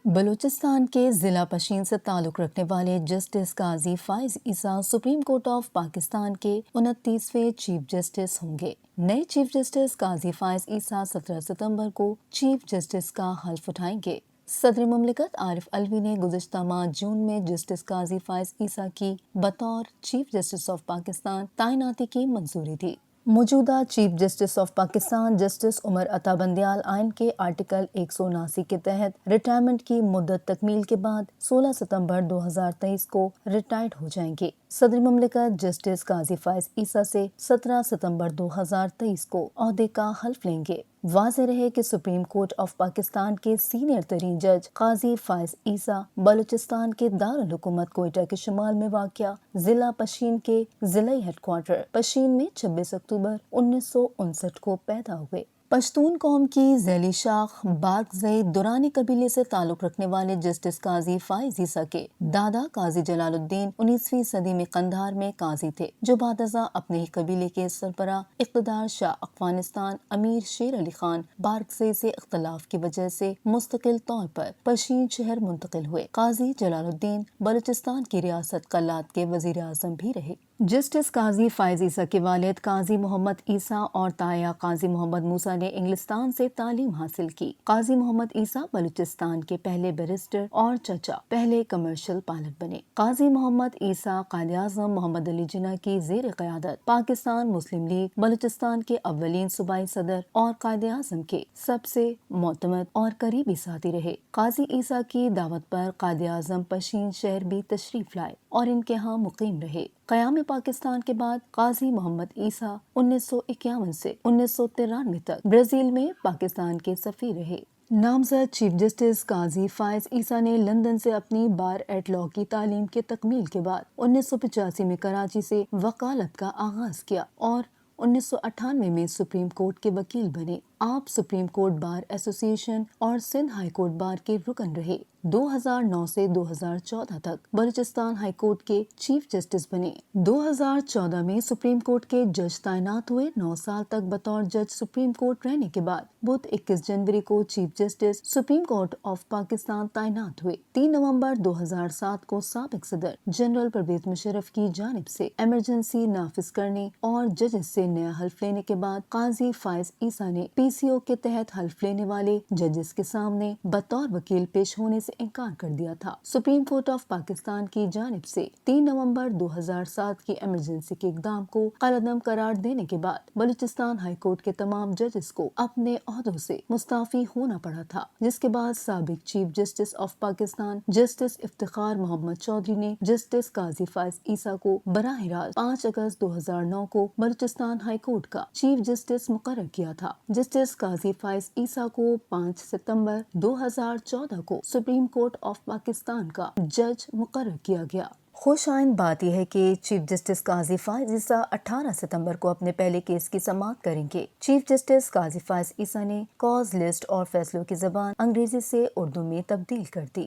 بلوچستان کے ضلع پشین سے تعلق رکھنے والے justice Qazi Faez Isa supreme court of Pakistan کے 29ویں چیف جسٹس ہوں گے۔ نئے چیف جسٹس قاضی فائز عیسیٰ 17 ستمبر کو چیف جسٹس کا حلف اٹھائیں گے۔ صدر مملکت عارف علوی نے گزشتہ ماہ جون میں جسٹس قاضی فائز عیسیٰ کی بطور چیف جسٹس آف پاکستان تعیناتی کی منظوری دی۔ موجودہ chief justice of Pakistan justice Umar Ata Bandial آئین کے آرٹیکل 179 کے تحت ریٹائرمنٹ کی مدت تکمیل کے بعد 16 ستمبر 2023 کو ریٹائرڈ ہو جائیں گے۔ صدر مملکت جسٹس قاضی فائز عیسیٰ سے 17 ستمبر 2023 کو عہدے کا حلف لیں گے۔ واضح رہے کہ سپریم کورٹ آف پاکستان کے سینئر ترین جج قاضی فائز عیسیٰ بلوچستان کے دارالحکومت کوئٹہ کے شمال میں واقع ضلع پشین کے ضلعی ہیڈ کوارٹر پشین میں 26 اکتوبر 1959 کو پیدا ہوئے۔ پشتون قوم کی ذیلی شاخ بارکزئی دورانی قبیلے سے تعلق رکھنے والے جسٹس قاضی فائز عیسیٰ کے دادا قاضی جلال الدین 19ویں صدی میں قندھار میں قاضی تھے، جو بعد ازاں اپنے ہی قبیلے کے سربراہ اقتدار شاہ افغانستان امیر شیر علی خان بارکزئی سے اختلاف کی وجہ سے مستقل طور پر پشین شہر منتقل ہوئے۔ قاضی جلال الدین بلوچستان کی ریاست کلات کے وزیر اعظم بھی رہے۔ جسٹس قاضی فائز عیسیٰ کے والد قاضی محمد عیسیٰ اور تایا قاضی محمد موسیٰ نے انگلستان سے تعلیم حاصل کی۔ قاضی محمد عیسیٰ بلوچستان کے پہلے بیرسٹر اور چچا پہلے کمرشل پائلٹ بنے۔ قاضی محمد عیسیٰ قائد اعظم محمد علی جناح کی زیر قیادت پاکستان مسلم لیگ بلوچستان کے اولین صوبائی صدر اور قائد اعظم کے سب سے معتمد اور قریبی ساتھی رہے۔ قاضی عیسیٰ کی دعوت پر قائد اعظم پشین شہر بھی تشریف لائے اور ان کے ہاں مقیم رہے۔ قیام پاکستان کے بعد قاضی محمد عیسیٰ 1951 سے 1993 تک برازیل میں پاکستان کے سفیر رہے۔ نامزد چیف جسٹس قاضی فائز عیسیٰ نے لندن سے اپنی بار ایٹ لاء کی تعلیم کے تکمیل کے بعد 1985 میں کراچی سے وکالت کا آغاز کیا اور 1998 میں سپریم کورٹ کے وکیل بنے۔ آپ سپریم کورٹ بار ایسوسی ایشن اور سندھ ہائی کورٹ بار کے رکن رہے۔ 2009 سے 2014 تک بلوچستان ہائی کورٹ کے چیف جسٹس بنے۔ 2014 میں سپریم کورٹ کے جج تعینات ہوئے۔ 9 سال تک بطور جج سپریم کورٹ رہنے کے بعد بدھ 21 جنوری کو chief justice supreme court of Pakistan تعینات ہوئے۔ 3 نومبر 2007 کو سابق صدر جنرل پرویز مشرف کی جانب سے ایمرجنسی نافذ کرنے اور ججز سے نیا حلف لینے کے بعد قاضی فائز عیسیٰ نے PCO کے تحت حلف لینے والے ججز کے سامنے بطور وکیل پیش ہونے سے انکار کر دیا تھا۔ سپریم کورٹ آف پاکستان کی جانب سے 3 نومبر 2007 کی ایمرجنسی کے اقدام کو کالعدم قرار دینے کے بعد بلوچستان ہائی کورٹ کے تمام ججز کو اپنے عہدوں سے مستعفی ہونا پڑا تھا، جس کے بعد سابق chief justice of Pakistan justice Iftikhar Muhammad Chaudhry نے جسٹس قاضی فائز عیسیٰ کو براہ راست 5 اگست 2009 کو بلوچستان ہائی کورٹ کا چیف جسٹس مقرر کیا تھا۔ جسٹس قاضی فائز عیسیٰ کو 5 ستمبر 2014 کو سپریم کورٹ آف پاکستان کا جج مقرر کیا گیا۔ خوش آئند بات یہ ہے کہ چیف جسٹس قاضی فائز عیسیٰ 18 ستمبر کو اپنے پہلے کیس کی سماعت کریں گے۔ چیف جسٹس قاضی فائز عیسیٰ نے کاز لسٹ اور فیصلوں کی زبان انگریزی سے اردو میں تبدیل کر دی۔